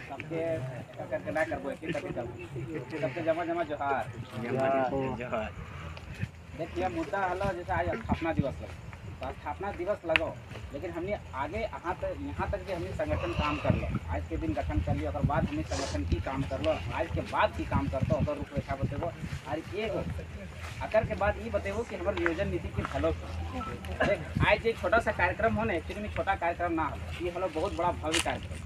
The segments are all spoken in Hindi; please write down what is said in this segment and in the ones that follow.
सबके करके करबो एक सबके जमा जमा जोहार। देखिए मुद्दा हलो जैसे आज स्थापना दिवस लगा, तो स्थापना दिवस लगो, लेकिन हमने आगे यहाँ तक कि हमने संगठन काम कर लो, आज के दिन गठन कर लिया, बाद हमने संगठन की काम कर लो, आज के बाद की काम करते हो रूपरेखा बतेबो। और एक अकर के बाद ये बतेबो कि हमारे नियोजन नीति की फलो देख। आज एक छोटा सा कार्यक्रम हो ना, एक्चुअली में छोटा कार्यक्रम ना हो, ये हलो बहुत बड़ा भव्य कार्यक्रम,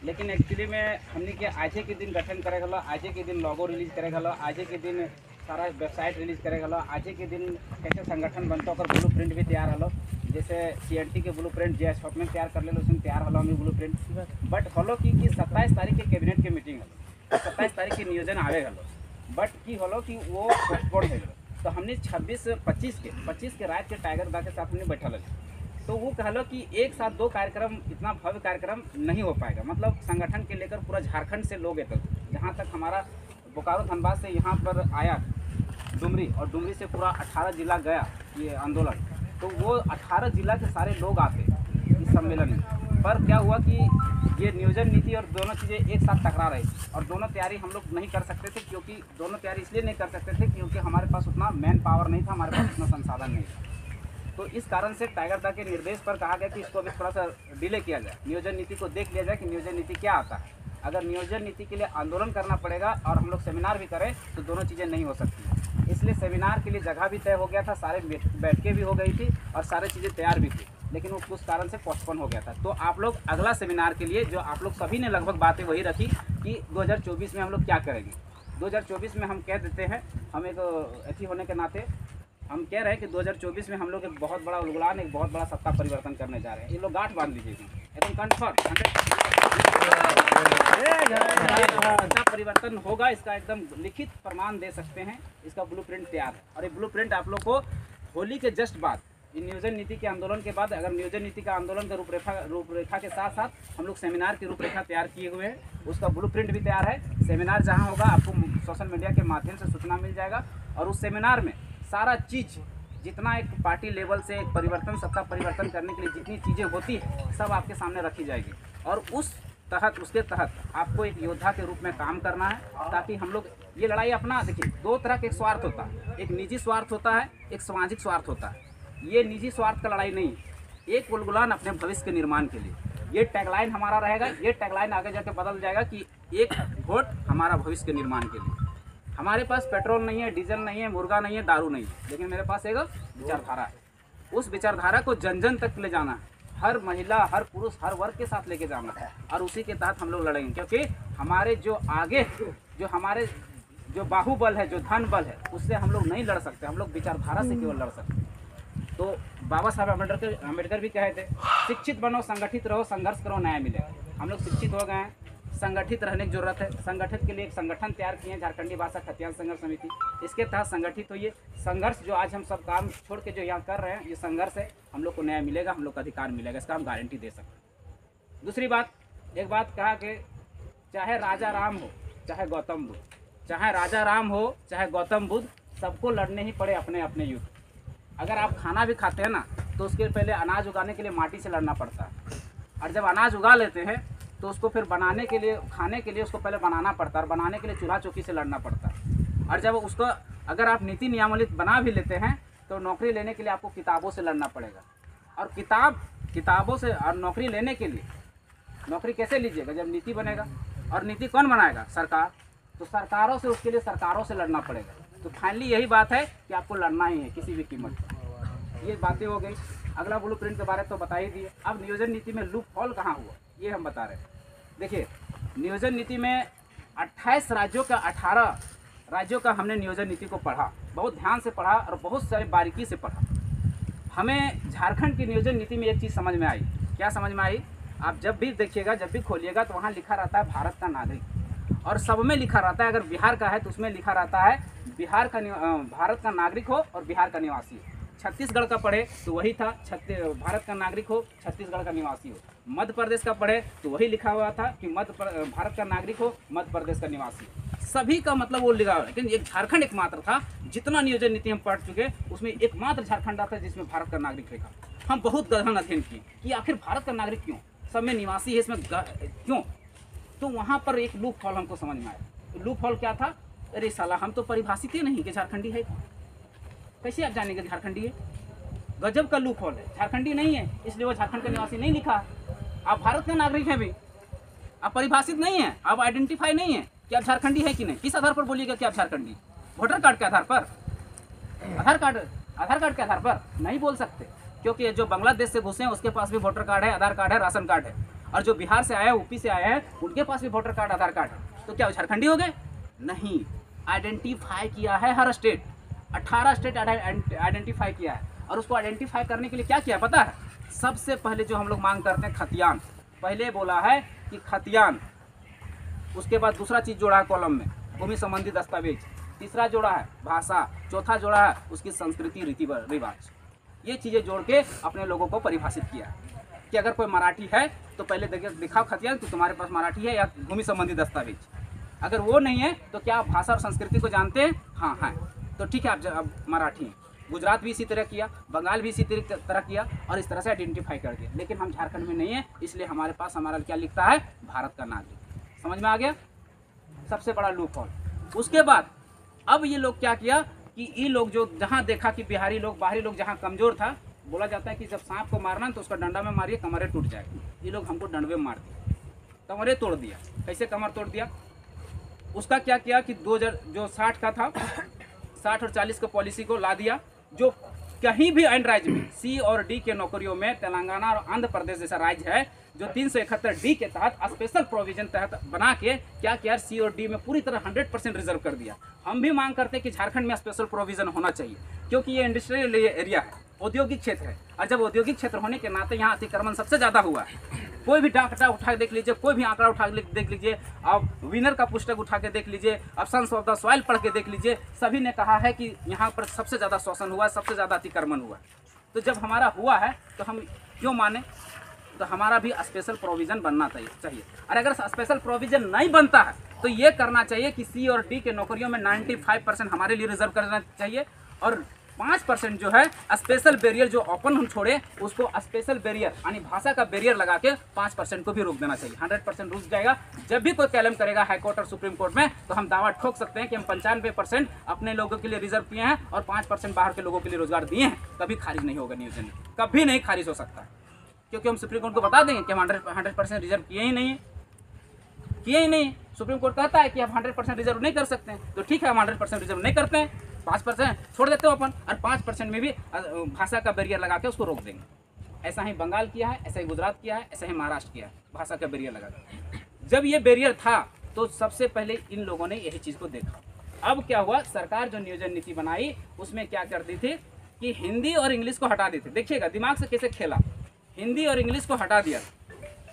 लेकिन एक्चुअली में हमने के आज के दिन गठन करे गलो, आज के दिन लोगो रिलीज करे गलो, आज के दिन सारा वेबसाइट रिलीज करे गलो, आज के दिन कैसे संगठन बनता और ब्लू प्रिंट भी तैयार हलो। जैसे CNT के ब्लू प्रिंट जे शॉप में तैयार कर ले उसमें तैयार हलो हमें ब्लू प्रिंट। बट हलो कि 27 तारीख के कैबिनेट के मीटिंग हलो, 27 तारीख के नियोजन आवे हलो, बट की हलो कि वो पोस्टपोन हो गलो। तो हमने 25 के रात के टाइगर दा के साथ हमने बैठा लगे, तो वो कहलो कि एक साथ दो कार्यक्रम, इतना भव्य कार्यक्रम नहीं हो पाएगा। मतलब संगठन के लेकर पूरा झारखंड से लोग तक, जहाँ तक हमारा बोकारो धनबाद से यहाँ पर आया डुमरी, और डुमरी से पूरा 18 जिला गया ये आंदोलन, तो वो 18 जिला के सारे लोग आते इस सम्मेलन में। पर क्या हुआ कि ये नियोजन नीति और दोनों चीज़ें एक साथ टकरा रही, और दोनों तैयारी हम लोग नहीं कर सकते थे, क्योंकि दोनों तैयारी इसलिए नहीं कर सकते थे क्योंकि हमारे पास उतना मैन पावर नहीं था, हमारे पास उतना संसाधन नहीं था। तो इस कारण से टाइगर दा के निर्देश पर कहा गया कि इसको अभी थोड़ा सा डिले किया जाए, नियोजन नीति को देख लिया जाए कि नियोजन नीति क्या आता है। अगर नियोजन नीति के लिए आंदोलन करना पड़ेगा और हम लोग सेमिनार भी करें तो दोनों चीज़ें नहीं हो सकती। इसलिए सेमिनार के लिए जगह भी तय हो गया था, सारे बैठकें भी हो गई थी और सारी चीज़ें तैयार भी थी, लेकिन वो कुछ कारण से पोस्टपोन हो गया था। तो आप लोग अगला सेमिनार के लिए, जो आप लोग सभी ने लगभग बातें वही रखी कि 2024 में हम लोग क्या करेंगे। 2024 में हम कह देते हैं, हम एक अथी होने के नाते हम कह रहे हैं कि 2024 में हम लोग एक बहुत बड़ा उलगुलान, एक बहुत बड़ा सत्ता परिवर्तन करने जा रहे हैं। ये लोग गांठ बांध लीजिएगा, एकदम कन्फर्म सत्ता परिवर्तन होगा, इसका एकदम लिखित प्रमाण दे सकते हैं। इसका ब्लूप्रिंट तैयार है, और ये ब्लूप्रिंट आप लोग को होली के जस्ट बाद, नियोजन नीति के आंदोलन के बाद, अगर नियोजन नीति का आंदोलन का रूपरेखा के साथ साथ हम लोग सेमिनार की रूपरेखा तैयार किए हुए हैं, उसका ब्लूप्रिंट भी तैयार है। सेमिनार जहां होगा आपको सोशल मीडिया के माध्यम से सूचना मिल जाएगा, और उस सेमिनार में सारा चीज़, जितना एक पार्टी लेवल से एक परिवर्तन, सत्ता परिवर्तन करने के लिए जितनी चीज़ें होती है सब आपके सामने रखी जाएगी। और उसके तहत आपको एक योद्धा के रूप में काम करना है, ताकि हम लोग ये लड़ाई अपना, देखिए दो तरह के स्वार्थ होता है, एक निजी स्वार्थ होता है, एक सामाजिक स्वार्थ होता है। ये निजी स्वार्थ का लड़ाई नहीं, एक उलगुलान अपने भविष्य के निर्माण के लिए, ये टैगलाइन हमारा रहेगा। ये टैगलाइन आगे जाकर बदल जाएगा कि एक वोट हमारा भविष्य के निर्माण के लिए। हमारे पास पेट्रोल नहीं है, डीजल नहीं है, मुर्गा नहीं है, दारू नहीं है, लेकिन मेरे पास एक विचारधारा है। उस विचारधारा को जन जन तक ले जाना है, हर महिला, हर पुरुष, हर वर्ग के साथ लेके जाना है, और उसी के तहत हम लोग लड़ेंगे। क्योंकि हमारे जो आगे, जो हमारे जो बाहुबल है, जो धन बल है, उससे हम लोग नहीं लड़ सकते, हम लोग विचारधारा से केवल लड़ सकते हैं। तो बाबा साहब अम्बेडकर भी कहे थे, शिक्षित बनो, संगठित रहो, संघर्ष करो, न्याय मिलेगा। हम लोग शिक्षित हो गए हैं, संगठित रहने की जरूरत है। संगठित के लिए एक संगठन तैयार किए हैं, झारखंडी भाषा खतियान संघर्ष समिति, इसके तहत संगठित होइए। संघर्ष जो आज हम सब काम छोड़ के जो यहाँ कर रहे हैं, ये संघर्ष है, हम लोग को न्याय मिलेगा, हम लोग को अधिकार मिलेगा, इसका हम गारंटी दे सकते हैं। दूसरी बात, एक बात कहा कि चाहे राजा राम हो, चाहे गौतम बुद्ध, चाहे राजा राम हो, चाहे गौतम बुद्ध, सबको लड़ने ही पड़े अपने अपने युद्ध। अगर आप खाना भी खाते हैं ना, तो उसके पहले अनाज उगाने के लिए माटी से लड़ना पड़ता है, और जब अनाज उगा लेते हैं तो उसको फिर बनाने के लिए, खाने के लिए उसको पहले बनाना पड़ता है, और बनाने के लिए चूल्हा चौकी से लड़ना पड़ता है। और जब उसको अगर आप नीति नियमावली बना भी लेते हैं तो नौकरी लेने के लिए आपको किताबों से लड़ना पड़ेगा। और किताबों से, और नौकरी लेने के लिए, नौकरी कैसे लीजिएगा जब नीति बनेगा, और नीति कौन बनाएगा? सरकार। तो सरकारों से, उसके लिए सरकारों से लड़ना पड़ेगा। तो फाइनली यही बात है कि आपको लड़ना ही है किसी भी कीमत पर। ये बातें हो गई। अगला ब्लूप्रिंट के बारे में तो बता ही दिए। अब नियोजन नीति में लूप हॉल कहाँ हुआ, ये हम बता रहे हैं। देखिए, नियोजन नीति में 28 राज्यों का 18 राज्यों का हमने नियोजन नीति को पढ़ा, बहुत ध्यान से पढ़ा और बहुत सारी बारीकी से पढ़ा। हमें झारखंड की नियोजन नीति में एक चीज़ समझ में आई। क्या समझ में आई? आप जब भी देखिएगा, जब भी खोलिएगा, तो वहाँ लिखा रहता है भारत का नागरिक, और सब में लिखा रहता है, अगर बिहार का है तो उसमें लिखा रहता है भारत का नागरिक हो और बिहार का निवासी हो। छत्तीसगढ़ का पढ़े तो वही था, भारत का नागरिक हो, छत्तीसगढ़ का निवासी हो। मध्य प्रदेश का पढ़े तो वही लिखा हुआ था कि भारत का नागरिक हो, मध्य प्रदेश का निवासी हो। सभी का मतलब वो लिखा हुआ, लेकिन एक झारखंड एकमात्र था, जितना नियोजन नीति हम पढ़ चुके उसमें एकमात्र झारखंड आता जिसमें भारत का नागरिक लिखा। हम बहुत गहन अध्ययन किए कि आखिर भारत का नागरिक क्यों, सब में निवासी है, इसमें क्यों? तो वहाँ पर एक लूप हॉल हमको समझ में आया। लूप हॉल क्या था? अरे साला, हम तो परिभाषित ही नहीं कि झारखंडी है, कैसे आप जानेंगे झारखंडी है? गजब का लूप हॉल है, झारखंडी नहीं है इसलिए वो झारखंड का निवासी नहीं लिखा। आप भारत के नागरिक हैं भी, आप परिभाषित नहीं है, आप आइडेंटिफाई नहीं है कि आप झारखंडी है कि नहीं। किस आधार पर बोलिएगा कि आप झारखंडी? वोटर कार्ड के आधार पर? आधार कार्ड के आधार पर नहीं बोल सकते, क्योंकि जो बांग्लादेश से घुसे हैं उसके पास भी वोटर कार्ड है, आधार कार्ड है, राशन कार्ड है, और जो बिहार से आया है, यूपी से आया है, उनके पास भी वोटर कार्ड, आधार कार्ड है। तो क्या झारखंडी हो गए? नहीं, आइडेंटिफाई किया है हर स्टेट, 18 स्टेट आइडेंटिफाई किया है। और उसको आइडेंटिफाई करने के लिए क्या किया पता है? सबसे पहले जो हम लोग मांग करते हैं खतियान, पहले बोला है कि खतियान, उसके बाद दूसरा चीज़ जोड़ा है कॉलम में, भूमि संबंधी दस्तावेज, तीसरा जोड़ा है भाषा, चौथा जोड़ा है उसकी संस्कृति, रीति रिवाज। ये चीज़ें जोड़ के अपने लोगों को परिभाषित किया कि अगर कोई मराठी है तो पहले दिखाओ खतियान कि तुम्हारे पास मराठी है या भूमि संबंधी दस्तावेज। अगर वो नहीं है तो क्या आप भाषा और संस्कृति को जानते हैं? हाँ है, तो ठीक है, आप मराठी हैं। गुजरात भी इसी तरह किया, बंगाल भी इसी तरह किया, और इस तरह से आइडेंटिफाई कर दिया। लेकिन हम झारखंड में नहीं है, इसलिए हमारे पास हमारा क्या लिखता है? भारत का नागरिक। समझ में आ गया? सबसे बड़ा लूप हॉल। उसके बाद अब ये लोग क्या किया कि ये लोग जो जहाँ देखा कि बिहारी लोग, बाहरी लोग जहाँ कमज़ोर था, बोला जाता है कि जब सांप को मारना तो उसका डंडा में मारिए, कमरे टूट जाएगी। ये लोग हमको डंडे में मार दिया, कमरे तोड़ दिया। कैसे कमर तोड़ दिया? उसका क्या किया कि 2000 जो 60 का था, 60 और 40 का पॉलिसी को ला दिया, जो कहीं भी अन्य राज्य में सी और डी के नौकरियों में तेलंगाना और आंध्र प्रदेश जैसा राज्य है जो 371 डी के तहत स्पेशल प्रोविजन तहत बना के क्या किया, सी और डी में पूरी तरह 100% रिजर्व कर दिया। हम भी मांग करते हैं कि झारखंड में स्पेशल प्रोविजन होना चाहिए, क्योंकि ये इंडस्ट्रियल एरिया है, औद्योगिक क्षेत्र है, और जब औद्योगिक क्षेत्र होने के नाते यहाँ अतिक्रमण सबसे ज़्यादा हुआ है। कोई भी डाटा उठा के देख लीजिए, कोई भी आंकड़ा उठा के देख लीजिए, आप विनर का पुस्तक उठा के देख लीजिए, आप सन्स ऑफ द सॉइल पढ़ के देख लीजिए, सभी ने कहा है कि यहाँ पर सबसे ज़्यादा शोषण हुआ, सबसे ज़्यादा अतिक्रमण हुआ। तो जब हमारा हुआ है तो हम क्यों माने? तो हमारा भी स्पेशल प्रोविज़न बनना चाहिए। और अगर स्पेशल प्रोविज़न नहीं बनता है तो ये करना चाहिए कि सी और डी के नौकरियों में 95% हमारे लिए रिजर्व करना चाहिए, और 5% जो है स्पेशल बैरियर जो ओपन हम छोड़े उसको स्पेशल बैरियर यानी भाषा का बैरियर लगा के 5% को भी रोक देना चाहिए। 100% रुक जाएगा। जब भी कोई क्लेम करेगा हाई कोर्ट और सुप्रीम कोर्ट में तो हम दावा ठोक सकते हैं कि हम 95% अपने लोगों के लिए रिजर्व किए हैं और 5% बाहर के लोगों के लिए रोजगार दिए हैं। कभी खारिज नहीं होगा नियोजन, कभी नहीं खारिज हो सकता, क्योंकि हम सुप्रीम कोर्ट को बता देंगे कि हम 100% रिजर्व किए ही नहीं। सुप्रीम कोर्ट कहता है कि आप 100% रिजर्व नहीं कर सकते हैं, तो ठीक है, हम 100% रिजर्व नहीं करते हैं, 5% छोड़ देते हो अपन, और 5% में भी भाषा का बैरियर लगा के उसको रोक देंगे। ऐसा ही बंगाल किया है, ऐसा ही गुजरात किया है, ऐसा ही महाराष्ट्र किया है, भाषा का बैरियर लगा कर। जब ये बैरियर था तो सबसे पहले इन लोगों ने यही चीज़ को देखा। अब क्या हुआ, सरकार जो नियोजन नीति बनाई उसमें क्या कर दी थी कि हिंदी और इंग्लिश को हटा दी थी। देखिएगा दिमाग से कैसे खेला, हिंदी और इंग्लिश को हटा दिया।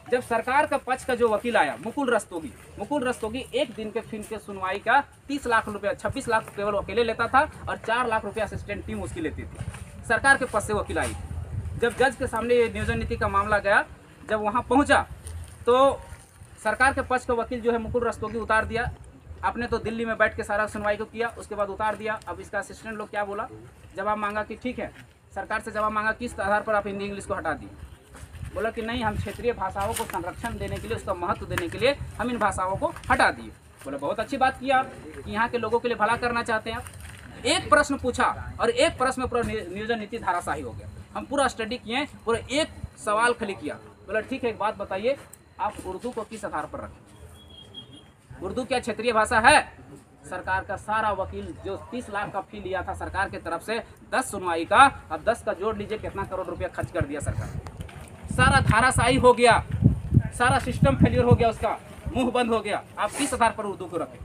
जब सरकार का पक्ष का जो वकील आया मुकुल रस्तोगी एक दिन के फिल्म के सुनवाई का 30 लाख रुपया, 26 लाख केवल अकेले लेता था और 4 लाख रुपया असिस्टेंट टीम उसकी लेती थी। सरकार के पक्ष से वकील आई। जब जज के सामने ये नियोजन नीति का मामला गया, जब वहाँ पहुँचा तो सरकार के पक्ष का वकील जो है मुकुल रस्तोगी उतार दिया। आपने तो दिल्ली में बैठ के सारा सुनवाई को किया, उसके बाद उतार दिया। अब इसका असिस्टेंट लोग क्या बोला, जवाब मांगा कि ठीक है, सरकार से जवाब मांगा किस आधार पर आप हिंदी इंग्लिश को हटा दिए। बोला कि नहीं, हम क्षेत्रीय भाषाओं को संरक्षण देने के लिए, उसका महत्व देने के लिए हम इन भाषाओं को हटा दिए। बोला बहुत अच्छी बात की आप कि यहाँ के लोगों के लिए भला करना चाहते हैं आप। एक प्रश्न पूछा और एक प्रश्न में पूरा नियोजन नीति धाराशाही हो गया। हम पूरा स्टडी किए, पूरा एक सवाल खाली किया। बोला ठीक है, एक बात बताइए, आप उर्दू को किस आधार पर रखें? उर्दू क्या क्षेत्रीय भाषा है? सरकार का सारा वकील जो 30 लाख का फी लिया था सरकार की तरफ से 10 सुनवाई का, अब 10 का जोड़ लीजिए कितना करोड़ रुपया खर्च कर दिया सरकार। सारा धाराशाही हो गया, सारा सिस्टम फेलियर हो गया, उसका मुंह बंद हो गया। आप किस आधार पर उर्दू को रखें?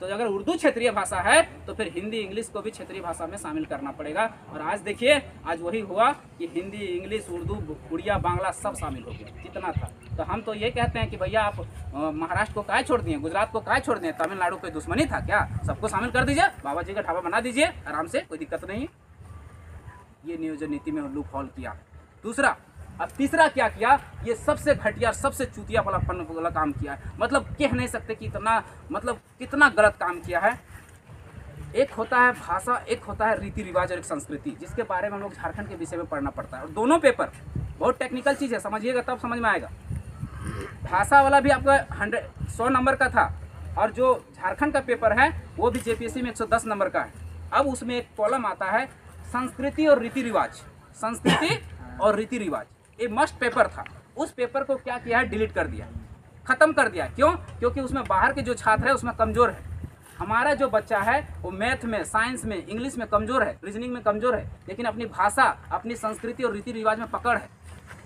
तो अगर उर्दू क्षेत्रीय भाषा है तो फिर हिंदी इंग्लिश को भी क्षेत्रीय भाषा में शामिल करना पड़ेगा। और आज देखिए, आज वही हुआ कि हिंदी इंग्लिश उर्दू उड़िया बांग्ला सब शामिल हो गया जितना था। तो हम तो ये कहते हैं कि भैया आप महाराष्ट्र को काहे छोड़ दिए, गुजरात को काहे छोड़ दिए, तमिलनाडु पे दुश्मनी था क्या? सबको शामिल कर दीजिए, बाबा जी का ढाबा बना दीजिए आराम से, कोई दिक्कत नहीं है। ये नियोजन नीति में लूप होल किया। दूसरा, अब तीसरा क्या किया, ये सबसे घटिया, सबसे चूतिया वाला काम किया है। मतलब कह नहीं सकते कि इतना, मतलब कितना गलत काम किया है। एक होता है भाषा, एक होता है रीति रिवाज और एक संस्कृति, जिसके बारे में हम लोग झारखंड के विषय में पढ़ना पड़ता है। और दोनों पेपर बहुत टेक्निकल चीज़ है, समझिएगा तब समझ में आएगा। भाषा वाला भी आपका 100 नंबर का था, और जो झारखंड का पेपर है वो भी जेपीएससी में 110 नंबर का है। अब उसमें एक कॉलम आता है संस्कृति और रीति रिवाज, संस्कृति और रीति रिवाज, ये मस्ट पेपर था। उस पेपर को क्या किया है, डिलीट कर दिया, ख़त्म कर दिया। क्यों? क्योंकि उसमें बाहर के जो छात्र है उसमें कमज़ोर है। हमारा जो बच्चा है वो मैथ में, साइंस में, इंग्लिश में कमज़ोर है, रीजनिंग में कमज़ोर है, लेकिन अपनी भाषा, अपनी संस्कृति और रीति रिवाज में पकड़ है।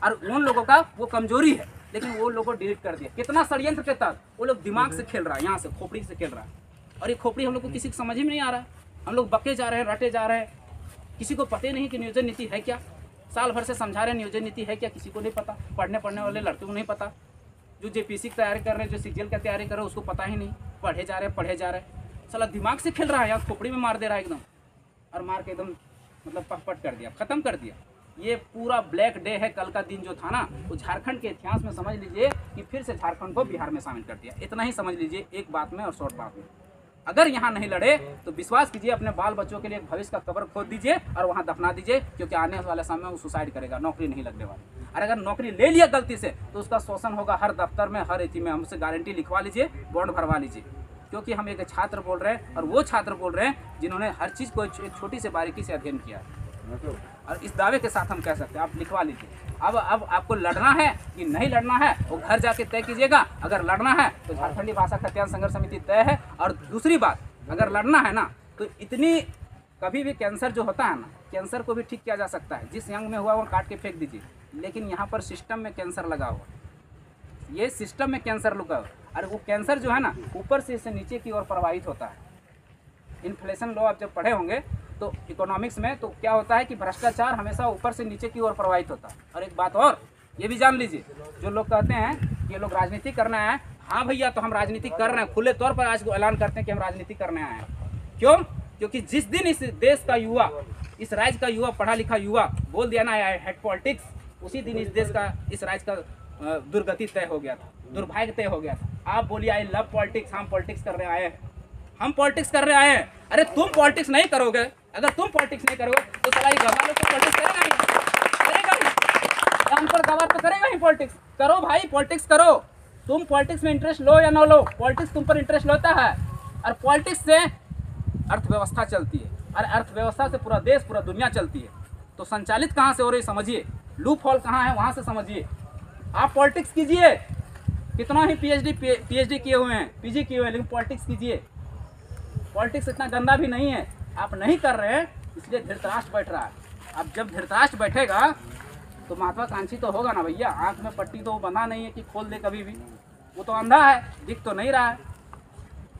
और उन लोगों का वो कमजोरी है, लेकिन वो लोगों को डिलीट कर दिया। कितना षड्यंत्र के तहत वो लोग दिमाग से खेल रहा है, यहाँ से खोपड़ी से खेल रहा है। और ये खोपड़ी हम लोग को किसी को समझ ही में नहीं आ रहा है। हम लोग बके जा रहे हैं, रटे जा रहे हैं, किसी को पता ही नहीं कि नियोजन नीति है क्या। साल भर से समझा रहे हैं नियोजन नीति है क्या, किसी को नहीं पता। पढ़ने वाले लड़कों को नहीं पता, जो जेपीएससी की तैयारी कर रहे हैं, जो सीजीएल की तैयारी कर रहे हैं, उसको पता ही नहीं। पढ़े जा रहे हैं। साला दिमाग से खेल रहा है, यहाँ खोपड़ी में मार दे रहा है एकदम, और मार के एकदम मतलब पटपट कर दिया, ख़त्म कर दिया। ये पूरा ब्लैक डे है। कल का दिन जो था ना, वो झारखंड के इतिहास में समझ लीजिए कि फिर से झारखंड को बिहार में शामिल कर दिया। इतना ही समझ लीजिए एक बात में और शॉर्ट बात में। अगर यहाँ नहीं लड़े तो विश्वास कीजिए अपने बाल बच्चों के लिए एक भविष्य का कब्र खोद दीजिए और वहाँ दफना दीजिए, क्योंकि आने वाले समय में वो सुसाइड करेगा, नौकरी नहीं लगने वाली। और अगर नौकरी ले लिया गलती से तो उसका शोषण होगा हर दफ्तर में, हर एथी में। हमसे गारंटी लिखवा लीजिए, बॉन्ड भरवा लीजिए, क्योंकि हम एक छात्र बोल रहे हैं, और वो छात्र बोल रहे हैं जिन्होंने हर चीज़ को एक छोटी से बारीकी से अध्ययन किया है। और इस दावे के साथ हम कह सकते हैं, आप लिखवा लीजिए। अब आपको लड़ना है कि नहीं लड़ना है वो घर जाके तय कीजिएगा। अगर लड़ना है तो झारखंडी भाषा खतियान संघर्ष समिति तय है। और दूसरी बात, अगर लड़ना है ना तो इतनी, कभी भी कैंसर जो होता है ना, कैंसर को भी ठीक किया जा सकता है। जिस यंग में हुआ वो काट के फेंक दीजिए, लेकिन यहाँ पर सिस्टम में कैंसर लगा हुआ, ये सिस्टम में कैंसर लगा हुआ। और वो कैंसर जो है ना ऊपर से नीचे की ओर प्रवाहित होता है। इन्फ्लेशन लॉ आप जब पढ़े होंगे तो इकोनॉमिक्स में, तो क्या होता है कि भ्रष्टाचार हमेशा ऊपर से नीचे की ओर प्रवाहित होता है। और एक बात और ये भी जान लीजिए, जो लोग कहते हैं कि ये लोग राजनीति करना है, हाँ भैया तो हम राजनीति कर रहे हैं, खुले तौर पर आज को ऐलान करते हैं कि हम राजनीति करने आए हैं। क्यों? क्योंकि जिस दिन इस देश का युवा, इस राज्य का युवा, पढ़ा लिखा युवा बोल दिया ना आई हेट पॉलिटिक्स, उसी दिन इस देश का, इस राज्य का दुर्गति तय हो गया था, दुर्भाग्य तय हो गया था। आप बोलिए आई लव पॉलिटिक्स, हम पॉलिटिक्स करने आए हैं, हम पॉलिटिक्स करने आए हैं। अरे तुम पॉलिटिक्स नहीं करोगे, अगर तुम पॉलिटिक्स नहीं करोगे तो साला ये गवार लोग तो पॉलिटिक्स करेगा ही, अनपढ़ गवार तो करेगा ही पॉलिटिक्स। करो भाई, पॉलिटिक्स करो। तुम पॉलिटिक्स में इंटरेस्ट लो या ना लो, पॉलिटिक्स तुम पर इंटरेस्ट लेता है। और पॉलिटिक्स से अर्थव्यवस्था चलती है, और अर्थव्यवस्था से पूरा देश, पूरा दुनिया चलती है। तो संचालित कहाँ से हो रही समझिए, लूप होल कहाँ है वहाँ से समझिए। आप पॉलिटिक्स कीजिए, कितना ही पीएचडी किए हुए हैं, पीजी किए हुए हैं, लेकिन पॉलिटिक्स कीजिए। पॉलिटिक्स इतना गंदा भी नहीं है, आप नहीं कर रहे हैं इसलिए धृतराष्ट्र बैठ रहा है। अब जब धृतराष्ट्र बैठेगा तो महत्वाकांक्षी तो होगा ना भैया। आंख में पट्टी तो वो बंधा नहीं है कि खोल दे कभी भी, वो तो अंधा है, दिख तो नहीं रहा है।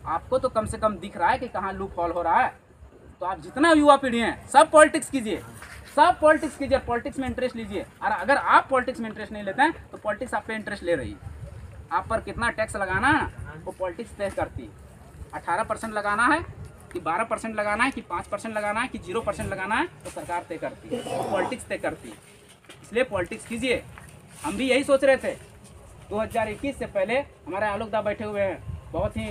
आपको तो कम से कम दिख रहा है कि कहाँ लूप हॉल हो रहा है। तो आप जितना युवा पीढ़ी हैं सब पॉलिटिक्स कीजिए, सब पॉलिटिक्स कीजिए, पॉलिटिक्स में इंटरेस्ट लीजिए। और अगर आप पॉलिटिक्स में इंटरेस्ट नहीं लेते हैं तो पॉलिटिक्स आप पे इंटरेस्ट ले रही है। आप पर कितना टैक्स लगाना है वो पॉलिटिक्स तय करती है। 18% लगाना है कि 12% लगाना है कि 5% लगाना है कि 0% लगाना है, तो सरकार तय करती है, तो पॉलिटिक्स तय करती है। इसलिए पॉलिटिक्स कीजिए। हम भी यही सोच रहे थे 2021 से पहले। हमारे आलोक दा बैठे हुए हैं, बहुत ही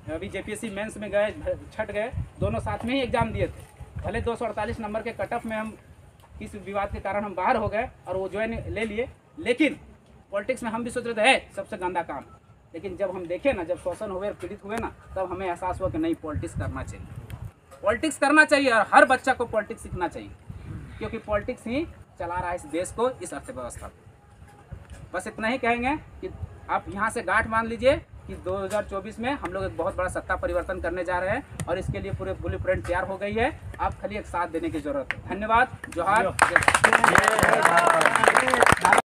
अभी जेपीएससी मेंस में गए, छट गए, दोनों साथ में ही एग्जाम दिए थे। भले 248 नंबर के कट ऑफ में हम किस विवाद के कारण हम बाहर हो गए और वो ज्वाइन ले लिए, लेकिन पॉलिटिक्स में हम भी सोच रहे थे है सबसे गंदा काम। लेकिन जब हम देखे ना, जब शोषण हुए, पीड़ित हुए ना, तब हमें एहसास हुआ कि नहीं, पॉलिटिक्स करना चाहिए, पॉलिटिक्स करना चाहिए। और हर बच्चा को पॉलिटिक्स सीखना चाहिए, क्योंकि पॉलिटिक्स ही चला रहा है इस देश को, इस अर्थव्यवस्था को। बस इतना ही कहेंगे कि आप यहाँ से गांठ मान लीजिए कि 2024 में हम लोग एक बहुत बड़ा सत्ता परिवर्तन करने जा रहे हैं, और इसके लिए पूरे ब्लूप्रिंट तैयार हो गई है। आप खाली एक साथ देने की जरूरत है। धन्यवाद। जोहार।